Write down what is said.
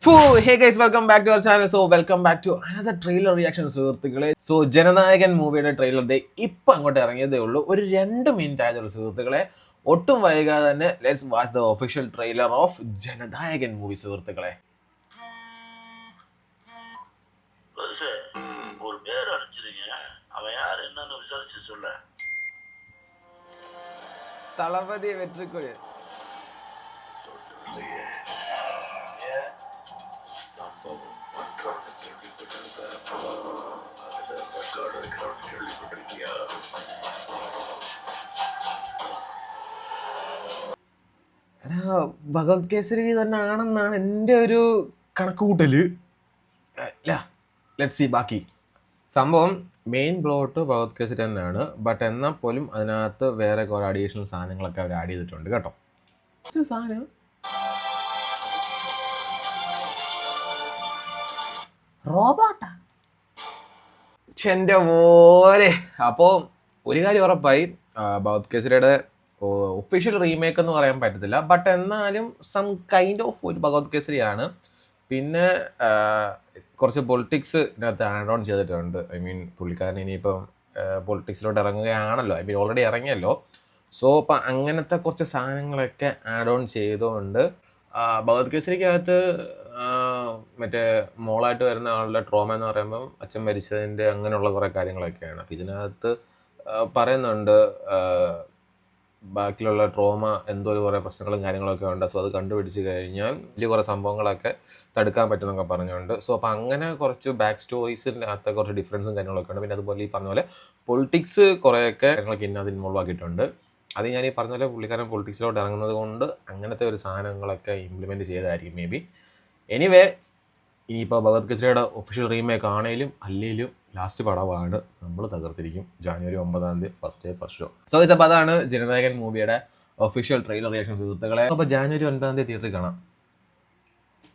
Hey guys, welcome back to our channel. So welcome back to another trailer reaction സുഹൃത്തുക്കളെ. So Jananayakan മൂവിയുടെ trailer ഇപ്പം അങ്ങോട്ട് ഇറങ്ങിയതേ ഉള്ളൂ. ഒരു 2 മിനിറ്റ് ആയതുള്ളൂ സുഹൃത്തുക്കളെ. ഒട്ടും വൈകാതെ തന്നെ let's watch the official trailer of Jananayagan movie സുഹൃത്തുക്കളെ. തളപതി വെട്രിക്കൊടി സംഭവം പന്ത്രണ്ട് കേൾവിപ്പെട്ടിരുന്നത് അതിന് റെക്കോർഡ് കേൾവിപ്പെട്ടിരിക്കുക. ഭഗവത് കേസരി തന്നെ ആണെന്നാണ് എൻ്റെ ഒരു കണക്കുകൂട്ടല്. ലെറ്റ്സ് സീ ബാക്കി. സംഭവം മെയിൻ പ്ലോട്ട് ഭഗവത് കേസരി തന്നെയാണ്, ബട്ട് എന്നാൽ പോലും അതിനകത്ത് വേറെ കുറേ അഡീഷണൽ സാധനങ്ങളൊക്കെ അവർ ആഡ് ചെയ്തിട്ടുണ്ട് കേട്ടോ. സാധനം റോബോട്ടാ എൻ്റെ മോനെ. അപ്പോൾ ഒരു കാര്യം ഉറപ്പായി, ഭഗവത് കേസരിയുടെ ഒഫീഷ്യൽ റീമേക്ക് എന്ന് പറയാൻ പറ്റത്തില്ല, ബട്ട് എന്നാലും സം കൈൻഡ് ഓഫ് ഒരു ഭഗവത് കേസരിയാണ്. പിന്നെ കുറച്ച് പൊളിറ്റിക്സ് ഇതിനകത്ത് ആഡ് ഓൺ ചെയ്തിട്ടുണ്ട്. ഐ മീൻ പുള്ളിക്കാരൻ ഇനിയിപ്പം പൊളിറ്റിക്സിലോട്ട് ഇറങ്ങുകയാണല്ലോ, ഐ മീൻ ഓൾറെഡി ഇറങ്ങിയല്ലോ. സോ അപ്പം അങ്ങനത്തെ കുറച്ച് സാധനങ്ങളൊക്കെ ആഡ് ഓൺ ചെയ്തുകൊണ്ട് ഭഗവത് കേസരിക്കകത്ത് മറ്റേ മോളായിട്ട് വരുന്ന ആളുടെ ട്രോമ എന്ന് പറയുമ്പം അച്ഛൻ മരിച്ചതിൻ്റെ അങ്ങനെയുള്ള കുറേ കാര്യങ്ങളൊക്കെയാണ്. അപ്പം ഇതിനകത്ത് പറയുന്നുണ്ട് ബാക്കിയുള്ള ട്രോമ എന്തോ ഒരു കുറേ പ്രശ്നങ്ങളും കാര്യങ്ങളൊക്കെ ഉണ്ട്. സോ അത് കണ്ടുപിടിച്ച് കഴിഞ്ഞാൽ വലിയ കുറേ സംഭവങ്ങളൊക്കെ തടുക്കാൻ പറ്റുമെന്നൊക്കെ പറഞ്ഞുകൊണ്ട്. സോ അപ്പം അങ്ങനെ കുറച്ച് ബാക്ക് സ്റ്റോറീസിൻ്റെ അകത്ത് കുറച്ച് ഡിഫറൻസും കാര്യങ്ങളൊക്കെ ഉണ്ട്. പിന്നെ അതുപോലെ ഈ പറഞ്ഞ പോലെ പൊളിറ്റിക്സ് കുറേയൊക്കെ കാര്യങ്ങളൊക്കെ ഇതിനകത്ത് ഇൻവോൾവ് ആക്കിയിട്ടുണ്ട്. അത് ഞാൻ ഈ പറഞ്ഞ പോലെ പുള്ളിക്കാരൻ പൊളിറ്റിക്സിലോട്ട് ഇറങ്ങുന്നത് കൊണ്ട് അങ്ങനത്തെ ഒരു സാധനങ്ങളൊക്കെ ഇംപ്ലിമെൻറ്റ് ചെയ്തതായിരിക്കും മേ ബി. എനിവേ ഇനിയിപ്പോൾ ഭഗവത് കേസരിയുടെ ഒഫീഷ്യൽ റീമേക്ക് ആണെങ്കിലും അല്ലെങ്കിലും ലാസ്റ്റ് പടമാണ്, നമ്മൾ തകർത്തിരിക്കും. January 9 first day first show. So അപ്പോൾ അതാണ് ജനനായകൻ മൂവിയുടെ ഒഫീഷ്യൽ ട്രെയിലർ റിയാക്ഷൻ സുഹൃത്തുക്കളെ. അപ്പോൾ ജാനുവരി 9 തിയേറ്ററിൽ കാണാം.